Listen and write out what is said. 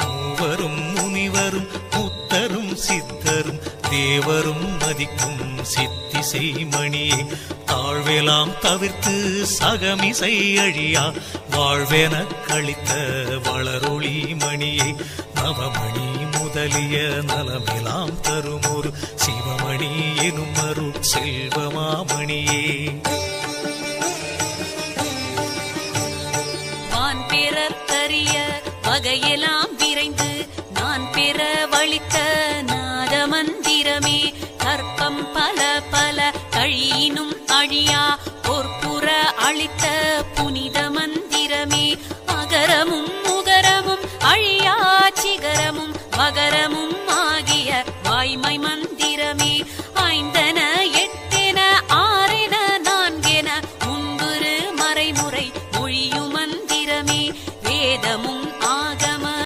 மூவரும் முனிவரும் முத்தரும் சித்தரும் தேவரும் மதிக்கும் சித்திசை மணியே தாழ்வெலாம் தவிர்த்து சகமிசை அழியா வாழ்வென கழித்த வளரொளி மணியே நவமணி முதலிய நலமெலாம் தரும் ஒரு சிவமணி எனும் அருள் செல்வமாமணியே வான் பெறற்கரிய வகையெல்லாம் விரைந்து நான் பெற வழித்த நாத மந்திரமே கற்பம் பல பல கழியினும் அழியா பொற்புற அளித்த புனித மந்திரமே அகரமும் முகரமும் அழியா சிகரமும் மகரமும் ஆகிய வாய்மை